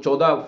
14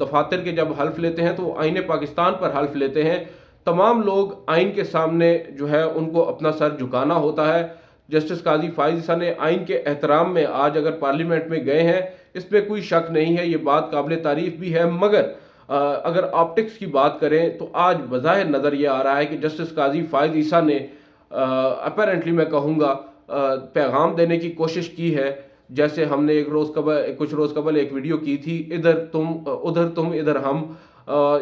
دفاتر کے جب حلف لیتے ہیں تو آئین پاکستان پر حلف لیتے ہیں. تمام لوگ آئین کے سامنے جو ہے ان کو اپنا سر جھکانا ہوتا ہے. جسٹس قاضی فائز عیسیٰ نے آئین کے احترام میں آج اگر پارلیمنٹ میں گئے ہیں، اس پہ کوئی شک نہیں ہے، یہ بات قابل تعریف بھی ہے. مگر اگر آپٹکس کی بات کریں تو آج بظاہر نظر یہ آ رہا ہے کہ جسٹس قاضی فائز عیسیٰ نے اپیرنٹلی میں کہوں گا پیغام دینے کی کوشش کی ہے. جیسے ہم نے کچھ روز قبل ایک ویڈیو کی تھی، ادھر تم ادھر ہم.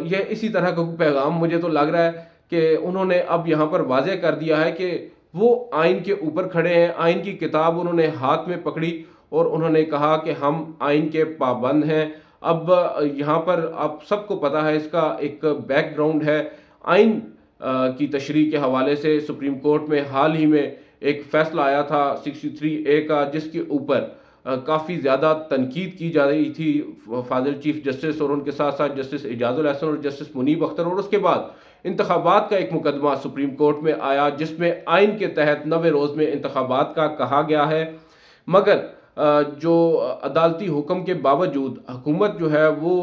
یہ اسی طرح کا پیغام مجھے تو لگ رہا ہے کہ انہوں نے اب یہاں پر واضح کر دیا ہے کہ وہ آئین کے اوپر کھڑے ہیں. آئین کی کتاب انہوں نے ہاتھ میں پکڑی اور انہوں نے کہا کہ ہم آئین کے پابند ہیں. اب یہاں پر آپ سب کو پتا ہے، اس کا ایک بیک گراؤنڈ ہے. آئین کی تشریح کے حوالے سے سپریم کورٹ میں حال ہی میں ایک فیصلہ آیا تھا 63A کا، جس کے اوپر کافی زیادہ تنقید کی جا رہی تھی فاضل چیف جسٹس اور ان کے ساتھ ساتھ جسٹس اعجاز الاحسن اور جسٹس منیب اختر. اور اس کے بعد انتخابات کا ایک مقدمہ سپریم کورٹ میں آیا جس میں آئین کے تحت 90 روز میں انتخابات کا کہا گیا ہے. مگر جو عدالتی حکم کے باوجود حکومت جو ہے وہ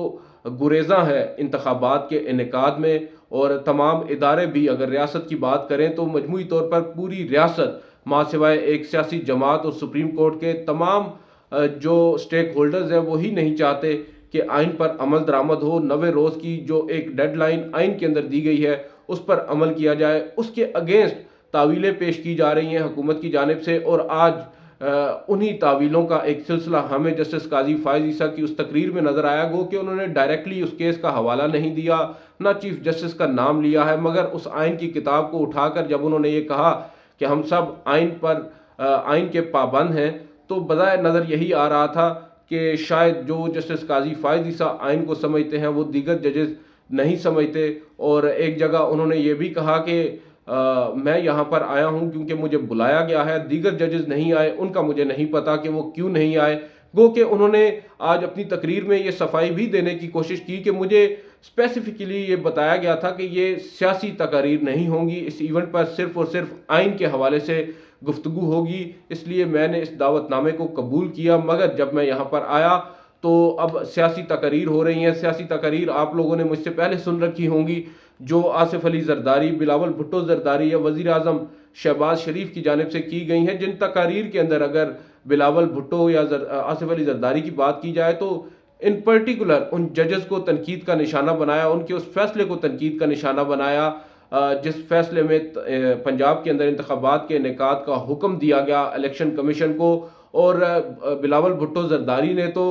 گریزاں ہے انتخابات کے انعقاد میں. اور تمام ادارے بھی اگر ریاست کی بات کریں تو مجموعی طور پر پوری ریاست ماں سوائے ایک سیاسی جماعت اور سپریم کورٹ کے تمام جو سٹیک ہولڈرز ہیں وہی نہیں چاہتے کہ آئین پر عمل درآمد ہو. 90 روز کی جو ایک ڈیڈ لائن آئین کے اندر دی گئی ہے اس پر عمل کیا جائے. اس کے اگینسٹ تعویلیں پیش کی جا رہی ہیں حکومت کی جانب سے، اور آج انہی تعویلوں کا ایک سلسلہ ہمیں جسٹس قاضی فائز عیسیٰ کی اس تقریر میں نظر آیا. گو کہ انہوں نے ڈائریکٹلی اس کیس کا حوالہ نہیں دیا، نہ چیف جسٹس کا نام لیا ہے، مگر اس آئین کی کتاب کو اٹھا کر جب انہوں نے یہ کہا کہ ہم سب آئین کے پابند ہیں، تو بظاہر نظر یہی آ رہا تھا کہ شاید جو جسٹس قاضی فائز عیسیٰ آئین کو سمجھتے ہیں وہ دیگر ججز نہیں سمجھتے. اور ایک جگہ انہوں نے یہ بھی کہا کہ میں یہاں پر آیا ہوں کیونکہ مجھے بلایا گیا ہے، دیگر ججز نہیں آئے، ان کا مجھے نہیں پتا کہ وہ کیوں نہیں آئے. گو کہ انہوں نے آج اپنی تقریر میں یہ صفائی بھی دینے کی کوشش کی کہ مجھے اسپیسیفکلی یہ بتایا گیا تھا کہ یہ سیاسی تقاریر نہیں ہوں گی، اس ایونٹ پر صرف اور صرف آئین کے حوالے سے گفتگو ہوگی، اس لیے میں نے اس دعوت نامے کو قبول کیا. مگر جب میں یہاں پر آیا تو اب سیاسی تقاریر ہو رہی ہیں. سیاسی تقاریر آپ لوگوں نے مجھ سے پہلے سن رکھی ہوں گی، جو آصف علی زرداری، بلاول بھٹو زرداری یا وزیر اعظم شہباز شریف کی جانب سے کی گئی ہیں. جن تقاریر کے اندر اگر بلاول بھٹو یا آصف علی زرداری کی بات کی جائے تو ان پرٹیکولر ان ججز کو تنقید کا نشانہ بنایا، ان کے اس فیصلے کو تنقید کا نشانہ بنایا جس فیصلے میں پنجاب کے اندر انتخابات کے انعقاد کا حکم دیا گیا الیکشن کمیشن کو. اور بلاول بھٹو زرداری نے تو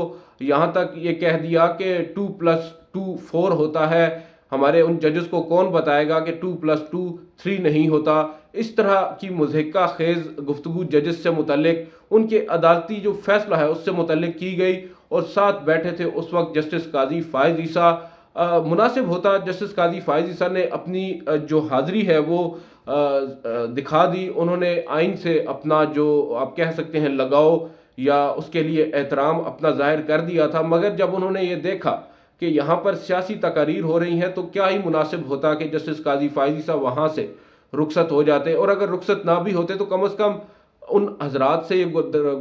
یہاں تک یہ کہہ دیا کہ 2+2 4 ہوتا ہے. ہمارے ان ججز کو کون بتائے گا کہ 2+2 3 نہیں ہوتا. اس طرح کی مضحکہ خیز گفتگو ججز سے متعلق، ان کے عدالتی جو فیصلہ ہے اس سے متعلق کی گئی. اور ساتھ بیٹھے تھے اس وقت جسٹس قاضی فائز عیسیٰ. مناسب ہوتا جسٹس قاضی فائز عیسیٰ نے اپنی جو حاضری ہے وہ دکھا دی. انہوں نے آئین سے اپنا جو آپ کہہ سکتے ہیں لگاؤ یا اس کے لیے احترام اپنا ظاہر کر دیا تھا. مگر جب انہوں نے یہ دیکھا کہ یہاں پر سیاسی تقاریر ہو رہی ہیں تو کیا ہی مناسب ہوتا کہ جسٹس قاضی فائز عیسیٰ وہاں سے رخصت ہو جاتے، اور اگر رخصت نہ بھی ہوتے تو کم از کم ان حضرات سے یہ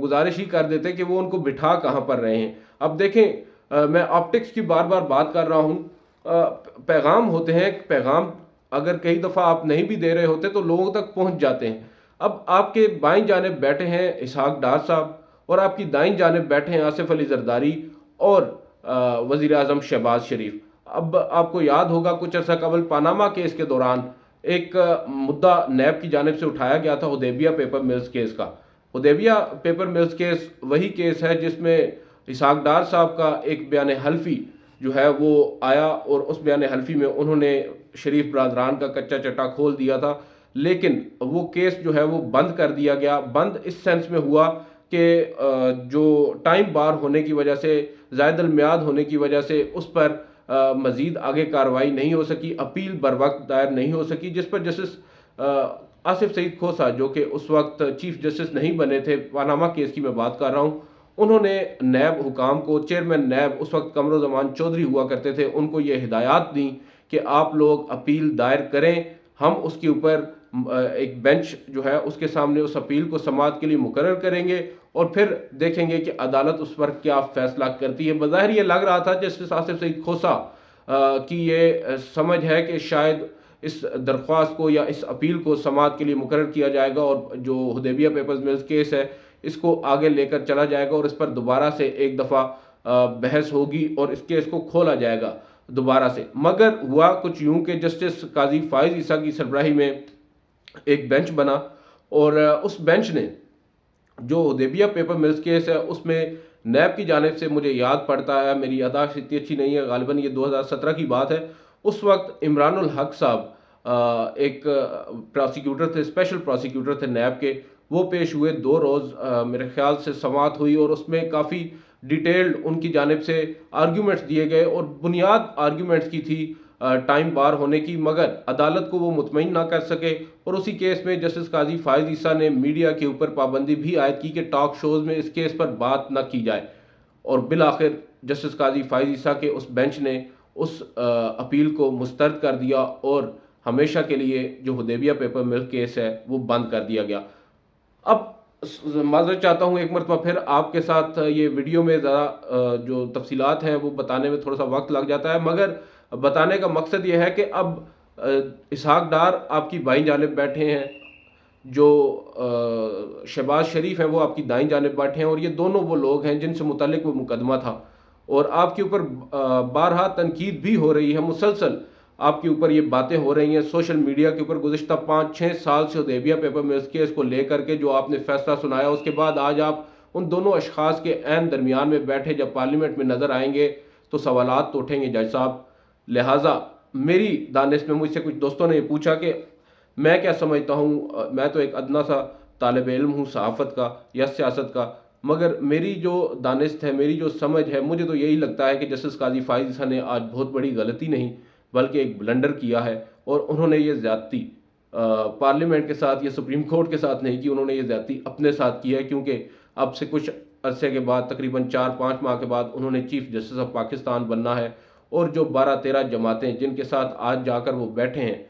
گزارش ہی کر دیتے کہ وہ ان کو بٹھا کہاں پر رہے ہیں. اب دیکھیں میں آپٹکس کی بار بار بات کر رہا ہوں. پیغام ہوتے ہیں، پیغام اگر کئی دفعہ آپ نہیں بھی دے رہے ہوتے تو لوگوں تک پہنچ جاتے ہیں. اب آپ کے بائیں جانب بیٹھے ہیں اسحاق ڈار صاحب اور آپ کی دائیں جانب بیٹھے ہیں آصف علی زرداری اور وزیر اعظم شہباز شریف. اب آپ کو یاد ہوگا کچھ عرصہ قبل پاناما کیس کے دوران ایک مدعا نیب کی جانب سے اٹھایا گیا تھا حدیبیہ پیپر ملز کیس کا. حدیبیہ پیپر ملز کیس وہی کیس ہے جس میں اسحاق ڈار صاحب کا ایک بیان حلفی جو ہے وہ آیا اور اس بیان حلفی میں انہوں نے شریف برادران کا کچا چٹا کھول دیا تھا. لیکن وہ کیس جو ہے وہ بند کر دیا گیا. بند اس سینس میں ہوا کہ جو ٹائم بار ہونے کی وجہ سے، زائد المیعاد ہونے کی وجہ سے اس پر مزید آگے کارروائی نہیں ہو سکی، اپیل بر وقت دائر نہیں ہو سکی، جس پر جسٹس آصف سعید کھوسہ جو کہ اس وقت چیف جسٹس نہیں بنے تھے، پاناما کیس کی میں بات کر رہا ہوں، انہوں نے نیب حکام کو، چیئرمین نیب اس وقت قمرالزمان چودھری ہوا کرتے تھے، ان کو یہ ہدایات دیں کہ آپ لوگ اپیل دائر کریں، ہم اس کے اوپر ایک بینچ جو ہے اس کے سامنے اس اپیل کو سماعت کے لیے مقرر کریں گے اور پھر دیکھیں گے کہ عدالت اس پر کیا فیصلہ کرتی ہے۔ بظاہر یہ لگ رہا تھا جسٹس آصف سعید کھوسہ کی یہ سمجھ ہے کہ شاید اس درخواست کو یا اس اپیل کو سماعت کے لیے مقرر کیا جائے گا اور جو حدیبیہ پیپرز ملز کیس ہے اس کو آگے لے کر چلا جائے گا اور اس پر دوبارہ سے ایک دفعہ بحث ہوگی اور اس کیس کو کھولا جائے گا دوبارہ سے۔ مگر ہوا کچھ یوں کہ جسٹس قاضی فائز عیسیٰ کی سربراہی میں ایک بینچ بنا اور اس بینچ نے جو حدیبیہ پیپر ملز کیس ہے اس میں نیب کی جانب سے، مجھے یاد پڑتا ہے، میری یادداشت اتنی اچھی نہیں ہے، غالباً یہ 2017 کی بات ہے، اس وقت عمران الحق صاحب ایک پراسیکیوٹر تھے، اسپیشل پراسیکیوٹر تھے نیب کے، وہ پیش ہوئے، 2 روز میرے خیال سے سماعت ہوئی اور اس میں کافی ڈیٹیلڈ ان کی جانب سے آرگیومنٹس دیے گئے اور بنیاد آرگیومنٹس کی تھی ٹائم بار ہونے کی، مگر عدالت کو وہ مطمئن نہ کر سکے اور اسی کیس میں جسٹس قاضی فائز عیسیٰ نے میڈیا کے اوپر پابندی بھی عائد کی کہ ٹاک شوز میں اس کیس پر بات نہ کی جائے، اور بالآخر جسٹس قاضی فائز عیسیٰ کے اس بینچ نے اس اپیل کو مسترد کر دیا اور ہمیشہ کے لیے جو حدیبیہ پیپر مل کیس ہے وہ بند کر دیا گیا۔ اب معذرت چاہتا ہوں ایک مرتبہ پھر آپ کے ساتھ یہ ویڈیو میں ذرا جو تفصیلات ہیں وہ بتانے میں تھوڑا سا وقت لگ جاتا ہے، مگر بتانے کا مقصد یہ ہے کہ اب اسحاق ڈار آپ کی بائیں جانب بیٹھے ہیں، جو شہباز شریف ہیں وہ آپ کی دائیں جانب بیٹھے ہیں، اور یہ دونوں وہ لوگ ہیں جن سے متعلق وہ مقدمہ تھا اور آپ کے اوپر بارہا تنقید بھی ہو رہی ہے، مسلسل آپ کے اوپر یہ باتیں ہو رہی ہیں سوشل میڈیا کے اوپر گزشتہ 5-6 سال سے حدیبیہ پیپر ملز کیس کو لے کر کے جو آپ نے فیصلہ سنایا، اس کے بعد آج آپ ان دونوں اشخاص کے عین درمیان میں بیٹھے جب پارلیمنٹ میں نظر آئیں گے تو سوالات تو اٹھیں گے جج صاحب۔ لہٰذا میری دانش میں مجھ سے کچھ دوستوں نے یہ پوچھا کہ میں کیا سمجھتا ہوں، میں تو ایک ادنا سا طالب علم ہوں صحافت کا یا سیاست کا، مگر میری جو دانست ہے، میری جو سمجھ ہے، مجھے تو یہی لگتا ہے کہ جسٹس قاضی فائز عیسیٰ نے آج بہت بڑی غلطی نہیں بلکہ ایک بلنڈر کیا ہے، اور انہوں نے یہ زیادتی پارلیمنٹ کے ساتھ یا سپریم کورٹ کے ساتھ نہیں کی، انہوں نے یہ زیادتی اپنے ساتھ کی ہے، کیونکہ اب سے کچھ عرصے کے بعد، تقریباً 4-5 ماہ کے بعد، انہوں نے چیف جسٹس آف پاکستان بننا ہے، اور جو 12-13 جماعتیں جن کے ساتھ آج جا کر وہ بیٹھے ہیں،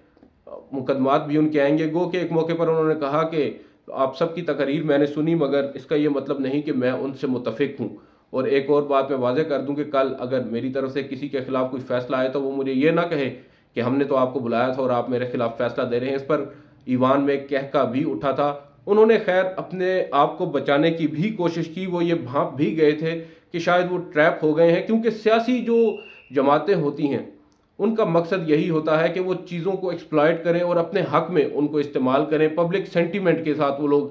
مقدمات بھی ان کے آئیں گے۔ گو کہ ایک موقع پر انہوں نے کہا کہ آپ سب کی تقاریر میں نے سنی، مگر اس کا یہ مطلب نہیں کہ میں ان سے متفق ہوں، اور ایک اور بات میں واضح کر دوں کہ کل اگر میری طرف سے کسی کے خلاف کوئی فیصلہ آئے تو وہ مجھے یہ نہ کہے کہ ہم نے تو آپ کو بلایا تھا اور آپ میرے خلاف فیصلہ دے رہے ہیں۔ اس پر ایوان میں کہکا بھی اٹھا تھا، انہوں نے خیر اپنے آپ کو بچانے کی بھی کوشش کی، وہ یہ بھانپ بھی گئے تھے کہ شاید وہ ٹریپ ہو گئے ہیں، کیونکہ سیاسی جو جماعتیں ہوتی ہیں ان کا مقصد یہی ہوتا ہے کہ وہ چیزوں کو ایکسپلائٹ کریں اور اپنے حق میں ان کو استعمال کریں، پبلک سینٹیمنٹ کے ساتھ وہ لوگ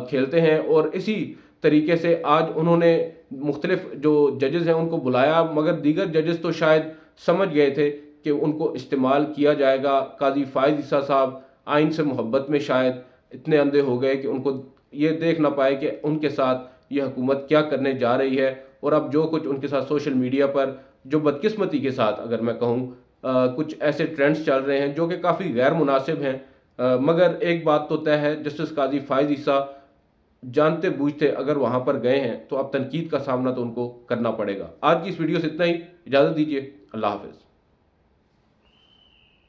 کھیلتے ہیں، اور اسی طریقے سے آج انہوں نے مختلف جو ججز ہیں ان کو بلایا، مگر دیگر ججز تو شاید سمجھ گئے تھے کہ ان کو استعمال کیا جائے گا۔ قاضی فائز عیسیٰ صاحب آئین سے محبت میں شاید اتنے اندھے ہو گئے کہ ان کو یہ دیکھ نہ پائے کہ ان کے ساتھ یہ حکومت کیا کرنے جا رہی ہے، اور اب جو کچھ ان کے ساتھ سوشل میڈیا پر جو بدقسمتی کے ساتھ اگر میں کہوں کچھ ایسے ٹرینڈز چل رہے ہیں جو کہ کافی غیر مناسب ہیں، مگر ایک بات تو طے ہے، جسٹس قاضی فائز عیسیٰ جانتے بوجھتے اگر وہاں پر گئے ہیں تو اب تنقید کا سامنا تو ان کو کرنا پڑے گا۔ آج کی اس ویڈیو سے اتنا ہی، اجازت دیجیے، اللہ حافظ۔